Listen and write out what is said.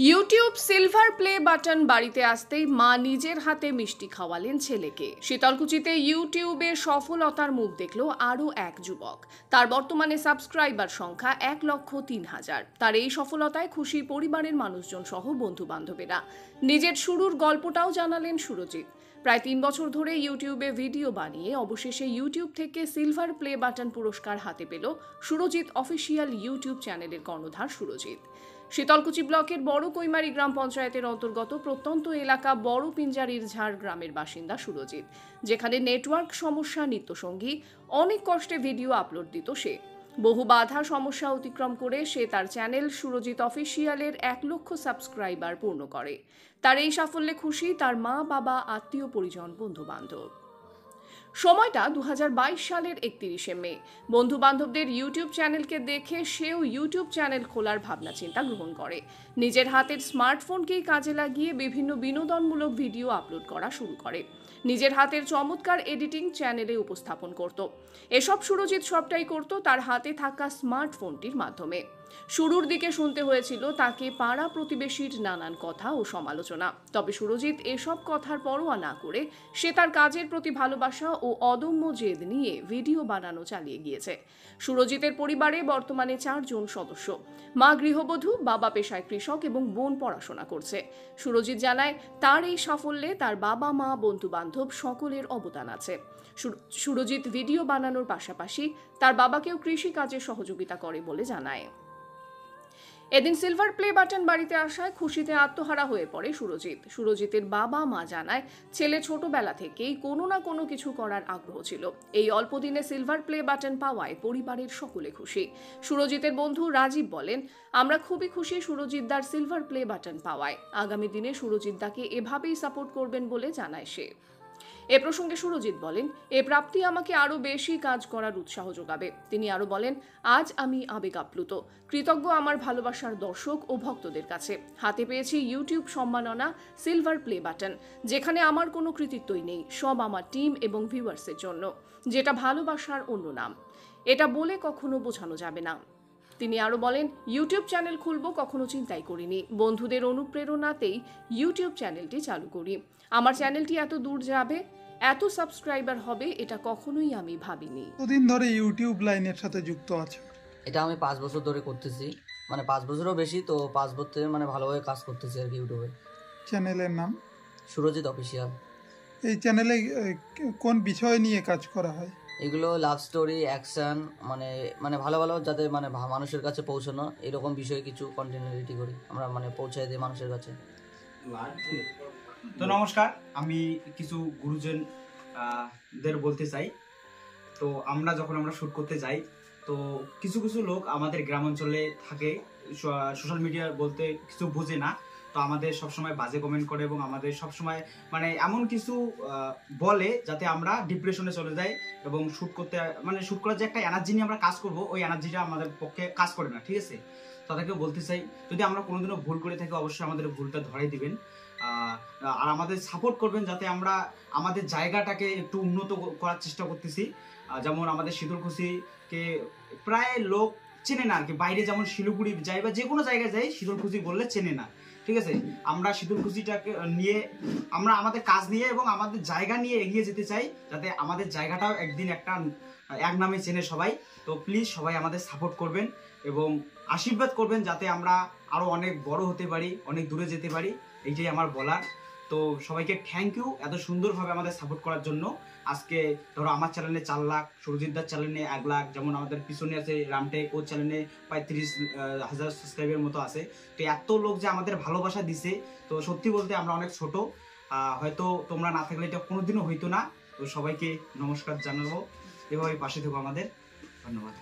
YouTube silver play button বাড়িতে আসতেই মা নিজের হাতে মিষ্টি খাওয়ালেন ছেলেকে। শীতলকুচিতে ইউটিউবে সফলতার মুখ দেখল আরও এক যুবক। তার বর্তমানে সাবস্ক্রাইবার সংখ্যা 1,03,000। তার এই সফলতায় খুশি পরিবারের মানুষজন সহ বন্ধু বান্ধবেরা। নিজের শুরুর গল্পটাও জানালেন সুরজিৎ। প্রায় 3 বছর ধরে ইউটিউবে ভিডিও বানিয়ে অবশেষে ইউটিউব থেকে সিলভার প্লে বাটন পুরস্কার হাতে পেল সুরজিৎ অফিসিয়াল ইউটিউব চ্যানেলের কর্ণধার সুরজিৎ। শীতলকুচি ব্লকের বড় কৈমারি গ্রাম পঞ্চায়েতের অন্তর্গত প্রত্যন্ত এলাকা বড় পিঞ্জারির ঝাড় গ্রামের বাসিন্দা সুরজিৎ, যেখানে নেটওয়ার্ক সমস্যা নিত্যসঙ্গী। অনেক কষ্টে ভিডিও আপলোড দিত সে। বহু বাধা সমস্যা অতিক্রম করে সে তার চ্যানেল সুরজিৎ অফিসিয়ালের 1 লক্ষ সাবস্ক্রাইবার পূর্ণ করে। তার এই সাফল্যে খুশি তার মা, বাবা, আত্মীয় পরিজন, বন্ধু বান্ধব। সময়টা 2022 সালের 31শে মে। বন্ধু বান্ধবদের ইউটিউব চ্যানেলকে দেখে সেও ইউটিউব চ্যানেল খোলার ভাবনা চিন্তা গ্রহণ করে। নিজের হাতের স্মার্টফোনকেই কাজে লাগিয়ে বিভিন্ন বিনোদনমূলক ভিডিও আপলোড করা শুরু করে। নিজের হাতের চমৎকার এডিটিং চ্যানেলে উপস্থাপন করত। এসব সুরজিৎ সবটাই করত তার হাতে থাকা স্মার্টফোনটির মাধ্যমে। শুরুর দিকে শুনতে হয়েছিল তাকে পাড়া প্রতিবেশীর নানান কথা ও সমালোচনা। তবে সুরজিৎ এসব কথার পরোয়া না করে সে তার কাজের প্রতি ভালোবাসা ও অদম্য জেদ নিয়ে ভিডিও বানানো চালিয়ে গিয়েছে। সুরজিতের পরিবারে বর্তমানে 4 জন সদস্য। মা গৃহবধূ, বাবা পেশায় কৃষক এবং বোন পড়াশোনা করছে। সুরজিৎ জানায় তার এই সাফল্যে তার বাবা, মা, বন্ধু বান্ধব সকলের অবদান আছে। সুরজিৎ ভিডিও বানানোর পাশাপাশি তার বাবাকেও কৃষি কাজে সহযোগিতা করে বলে জানায়। এদিন সিলভার প্লে বাটন বাড়িতে আসায় খুশিতে আত্মহারা হয়ে পড়ে সুরজিৎ। সুরজিতের বাবা মা জানায় ছেলে ছোটবেলা থেকেই কোনো না কোনো কিছু করার আগ্রহ ছিল। এই অল্প দিনে সিলভার প্লে বাটন পাওয়ায় পরিবারের সকলে খুশি। সুরজিতের বন্ধু রাজীব বলেন, আমরা খুবই খুশি সুরজিৎদার সিলভার প্লে বাটন পাওয়ায়। আগামী দিনে সুরজিৎদাকে এভাবেই সাপোর্ট করবেন বলে জানায় সে। এ প্রসঙ্গে সুরজিৎ বলেন, এ প্রাপ্তি আমাকে আরও বেশি কাজ করার উৎসাহ যোগাবে। তিনি আরও বলেন, আজ আমি আবেগ আপ্লুত, কৃতজ্ঞ আমার ভালোবাসার দর্শক ও ভক্তদের কাছে। হাতে পেয়েছি ইউটিউব সম্মাননা সিলভার প্লে বাটন, যেখানে আমার কোনো কৃতিত্বই নেই, সব আমার টিম এবং ভিউয়ার্সের জন্য, যেটা ভালোবাসার অন্য নাম। এটা বলে কখনো বোঝানো যাবে না। তিনি আরও বলেন, ইউটিউব চ্যানেল খুলবো কখনো চিন্তাই করিনি। বন্ধুদের অনুপ্রেরণাতেই ইউটিউব চ্যানেলটি চালু করি। আমার চ্যানেলটি এত দূর যাবে, এত সাবস্ক্রাইবার হবে, এটা কখনোই আমি ভাবিনি। কতদিন ধরে ইউটিউব লাইনের সাথে যুক্ত আছে? এটা আমি 5 বছর ধরে করতেছি, মানে 5 বছরও বেশি, তো 5 বছর থেকে মানে ভালোভাবে কাজ করতেছি আর কি ইউটিউবে। চ্যানেলের নাম সুরজিৎ অফিসিয়াল। এই চ্যানেলে কোন বিষয় নিয়ে কাজ করা হয়? এগুলো লাভ স্টোরি, অ্যাকশন, মানে ভালো ভালো যাতে মানে মানুষের কাছে পৌঁছানো, এরকম বিষয়ে কিছু কন্টেন্ট রেডি করি আমরা, মানে পৌঁছায় দিই মানুষের কাছে। তো নমস্কার, আমি কিছু গুরুজন দের বলতে চাই। তো আমরা যখন শুট করতে যাই, তো কিছু কিছু লোক আমাদের গ্রাম অঞ্চলে থাকে, সোশ্যাল মিডিয়া বলতে কিছু বোঝে না। তো আমাদের সবসময় বাজে কমেন্ট করে এবং আমাদের সবসময় মানে এমন কিছু বলে যাতে আমরা ডিপ্রেশনে চলে যাই এবং শুট করার যে একটা এনার্জি নিয়ে আমরা কাজ করব, ওই এনার্জিটা আমাদের পক্ষে কাজ করে না, ঠিক আছে? তাদেরকে বলতে চাই, যদি আমরা কোনোদিনও ভুল করে থাকি অবশ্যই আমাদের ভুলটা ধরাই দিবেন আর আমাদের সাপোর্ট করবেন, যাতে আমরা আমাদের জায়গাটাকে একটু উন্নত করার চেষ্টা করতেছি। যেমন আমাদের শীতলকুচিকে প্রায় লোক চেনে না আর কি, বাইরে যেমন শিলিগুড়ি যাই বা যে কোনো জায়গায় যাই, শীতলকুচি বললে চেনে না, ঠিক আছে? আমরা শীতলকুচিটাকে নিয়ে আমরা আমাদের কাজ নিয়ে এবং আমাদের জায়গা নিয়ে এগিয়ে যেতে চাই, যাতে আমাদের জায়গাটাও একদিন এক নামে চেনে সবাই। তো প্লিজ সবাই আমাদের সাপোর্ট করবেন এবং আশীর্বাদ করবেন, যাতে আমরা আরো অনেক বড় হতে পারি, অনেক দূরে যেতে পারি, এইটাই আমার বলার। তো সবাইকে থ্যাংক ইউ এত সুন্দরভাবে আমাদের সাপোর্ট করার জন্য। আজকে ধরো আমার চ্যানেলে 4 লাখ, সুরজিৎদার চ্যানেলে 1 লাখ, যেমন আমাদের পিছনে আছে রামটেক, ওর চ্যানেলে প্রায় 30,000 সাবস্ক্রাইবের মতো আছে। তো এত লোক যে আমাদের ভালোবাসা দিছে, তো সত্যি বলতে আমরা অনেক ছোট, হয়তো তোমরা না থাকলে এটা কোনোদিনও হইতো না। তো সবাইকে নমস্কার জানাবো, এভাবে পাশে থেকো আমাদের। ধন্যবাদ।